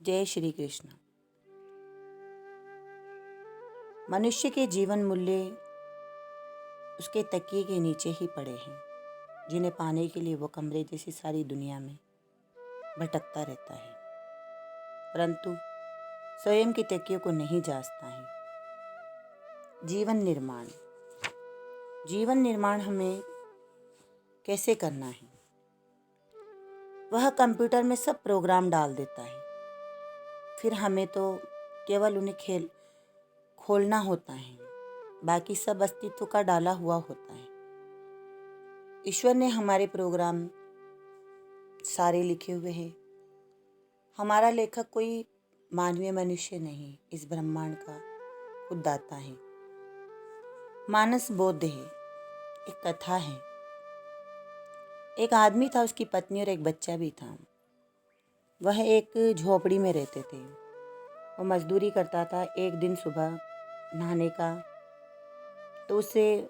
जय श्री कृष्ण। मनुष्य के जीवन मूल्य उसके तकिए के नीचे ही पड़े हैं, जिन्हें पाने के लिए वो कमरे जैसी सारी दुनिया में भटकता रहता है, परंतु स्वयं के तकिए को नहीं जांचता है। जीवन निर्माण हमें कैसे करना है? वह कंप्यूटर में सब प्रोग्राम डाल देता है, फिर हमें तो केवल उन्हें खोलना होता है, बाकी सब अस्तित्व का डाला हुआ होता है। ईश्वर ने हमारे प्रोग्राम सारे लिखे हुए हैं। हमारा लेखक कोई मानवीय मनुष्य नहीं, इस ब्रह्मांड का खुद दाता है। मानस बोध है, एक कथा है। एक आदमी था, उसकी पत्नी और एक बच्चा भी था। वह एक झोपड़ी में रहते थे। वो मजदूरी करता था। एक दिन सुबह नहाने का तो उसे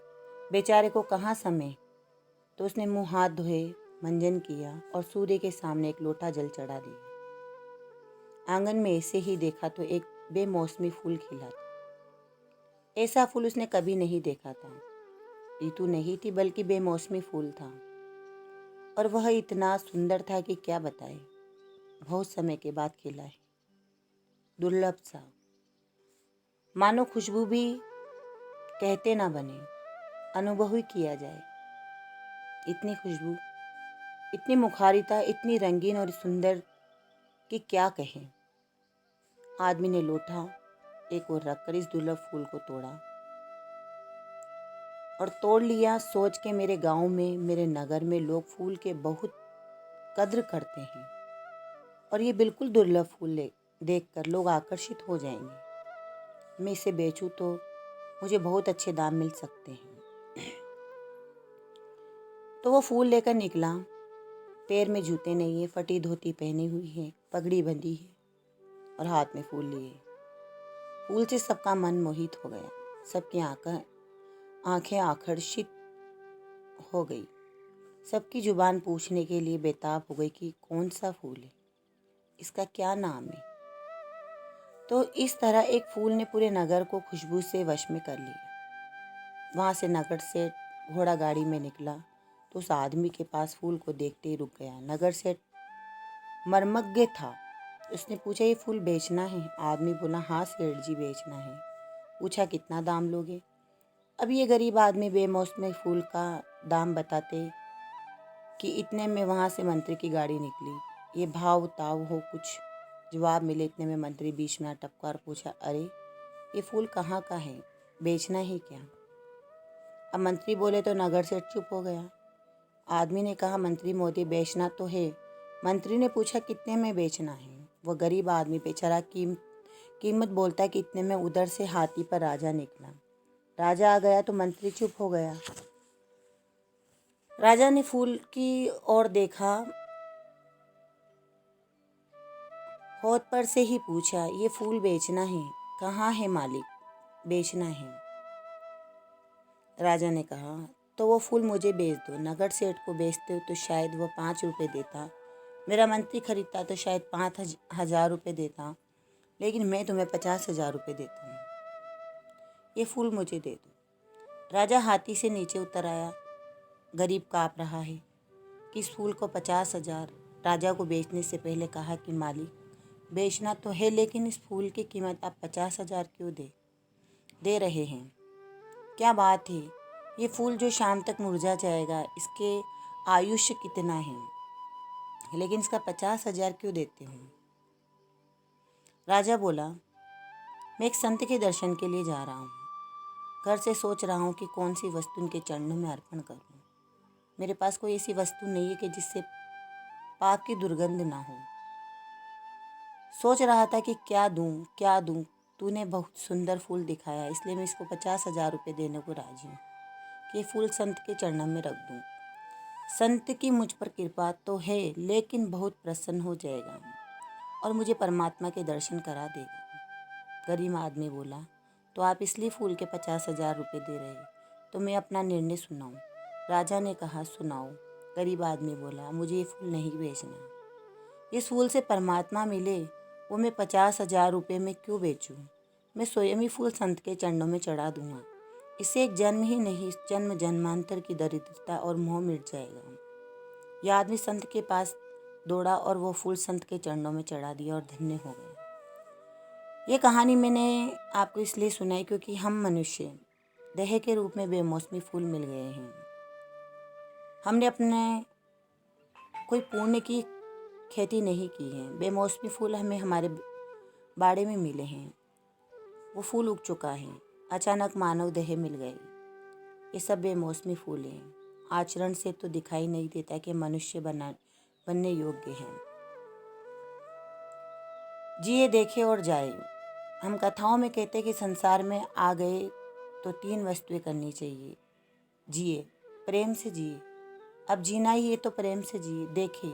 बेचारे को कहाँ समय, तो उसने मुंह हाथ धोए, मंजन किया और सूर्य के सामने एक लोटा जल चढ़ा दिया। आंगन में ऐसे ही देखा तो एक बेमौसमी फूल खिला था। ऐसा फूल उसने कभी नहीं देखा था। ऋतु नहीं थी बल्कि बेमौसमी फूल था, और वह इतना सुंदर था कि क्या बताए। बहुत समय के बाद खिला है, दुर्लभ सा, मानो खुशबू भी कहते ना बने, अनुभव ही किया जाए। इतनी खुशबू, इतनी मुखारिता, इतनी रंगीन और सुंदर कि क्या कहें। आदमी ने लोटा एक ओर रखकर इस दुर्लभ फूल को तोड़ा और तोड़ लिया, सोच के मेरे गांव में, मेरे नगर में लोग फूल के बहुत कद्र करते हैं और ये बिल्कुल दुर्लभ फूल देखकर लोग आकर्षित हो जाएंगे। मैं इसे बेचूं तो मुझे बहुत अच्छे दाम मिल सकते हैं। तो वो फूल लेकर निकला। पैर में जूते नहीं है, फटी धोती पहनी हुई है, पगड़ी बंधी है और हाथ में फूल लिए। फूल से सबका मन मोहित हो गया, सबकी आंखें आकर्षित हो गई। सबकी जुबान पूछने के लिए बेताब हो गई कि कौन सा फूल है, इसका क्या नाम है। तो इस तरह एक फूल ने पूरे नगर को खुशबू से वश में कर लिया। वहां से नगर से घोड़ा गाड़ी में निकला तो उस आदमी के पास फूल को देखते ही रुक गया। नगर से मर्मज्ञ था। उसने पूछा, ये फूल बेचना है? आदमी बोला, हाँ सेठ जी, बेचना है। पूछा, कितना दाम लोगे? अब ये गरीब आदमी बेमौसमी फूल का दाम बताते कि इतने में वहाँ से मंत्री की गाड़ी निकली। ये भाव ताव हो कुछ जवाब मिले। इतने में मंत्री बीच में टपका और पूछा, अरे ये फूल कहाँ का है, बेचना है क्या? अब मंत्री बोले तो नगर से चुप हो गया। आदमी ने कहा, मंत्री मोदी, बेचना तो है। मंत्री ने पूछा, कितने में बेचना है? वह गरीब आदमी बेचारा कीमत बोलता कि इतने में। उधर से हाथी पर राजा निकला। राजा आ गया तो मंत्री चुप हो गया। राजा ने फूल की ओर देखा, होठ पर से ही पूछा, ये फूल बेचना है? कहाँ है मालिक, बेचना है। राजा ने कहा, तो वो फूल मुझे बेच दो। नगर सेठ को बेचते हो तो शायद वो 5 रुपये देता, मेरा मंत्री खरीदता तो शायद 5,000 रुपये देता, लेकिन मैं तुम्हें 50,000 रुपये देता हूँ। ये फूल मुझे दे दो। राजा हाथी से नीचे उतर आया। गरीब काँप रहा है कि इस फूल को 50,000। राजा को बेचने से पहले कहा कि मालिक, बेचना तो है, लेकिन इस फूल की कीमत आप 50,000 क्यों दे रहे हैं? क्या बात है, ये फूल जो शाम तक मुरझा जाएगा, इसके आयुष्य कितना है, लेकिन इसका 50,000 क्यों देते हो? राजा बोला, मैं एक संत के दर्शन के लिए जा रहा हूँ। घर से सोच रहा हूँ कि कौन सी वस्तु उनके चरणों में अर्पण करूँ। मेरे पास कोई ऐसी वस्तु नहीं है कि जिससे पाप की दुर्गंध ना हो। सोच रहा था कि क्या दूँ। तूने बहुत सुंदर फूल दिखाया, इसलिए मैं इसको 50,000 रुपये देने को राजी हूँ कि ये फूल संत के चरणों में रख दूँ। संत की मुझ पर कृपा तो है, लेकिन बहुत प्रसन्न हो जाएगा और मुझे परमात्मा के दर्शन करा देगा। गरीब आदमी बोला, तो आप इसलिए फूल के 50,000 रुपये दे रहे हैं, तो मैं अपना निर्णय सुनाऊं? राजा ने कहा, सुनाओ। गरीब आदमी बोला, मुझे ये फूल नहीं बेचना। इस फूल से परमात्मा मिले, वो मैं 50,000 रुपये में क्यों बेचूं? मैं स्वयं ही फूल संत के चरणों में चढ़ा दूंगा। इससे एक जन्म ही नहीं, इस जन्म जन्मांतर की दरिद्रता और मोह मिट जाएगा। यह आदमी संत के पास दौड़ा और वो फूल संत के चरणों में चढ़ा दिया और धन्य हो गया। ये कहानी मैंने आपको इसलिए सुनाई क्योंकि हम मनुष्य देह के रूप में बेमौसमी फूल मिल गए हैं। हमने अपने कोई पुण्य की खेती नहीं की है। बेमौसमी फूल हमें हमारे बाड़े में मिले हैं। वो फूल उग चुका है। अचानक मानव देह मिल गई। ये सब बेमौसमी फूल हैं। आचरण से तो दिखाई नहीं देता कि मनुष्य बनने योग्य हैं। जिए, देखे और जाए। हम कथाओं में कहते हैं कि संसार में आ गए तो 3 वस्तुएं करनी चाहिए। जिए, प्रेम से जिए। अब जीना ही है तो प्रेम से जिए। देखे,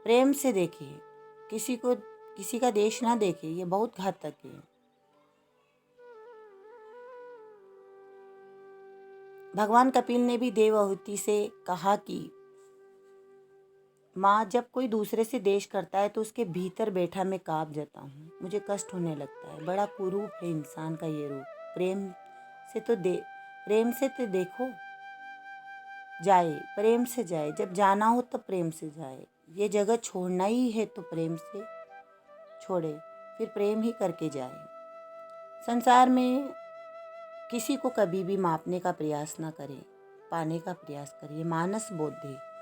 प्रेम से देखे। किसी का देश ना देखे, ये बहुत घातक है। भगवान कपिल ने भी देवहूति से कहा कि माँ, जब कोई दूसरे से देश करता है तो उसके भीतर बैठा मैं काँप जाता हूँ, मुझे कष्ट होने लगता है। बड़ा कुरूप है इंसान का ये रूप। प्रेम से तो देखो, जाए, प्रेम से जाए। जब जाना हो तो प्रेम से जाए। ये जगह छोड़ना ही है तो प्रेम से छोड़े, फिर प्रेम ही करके जाए। संसार में किसी को कभी भी मापने का प्रयास ना करें, पाने का प्रयास करिए। मानस बोध है।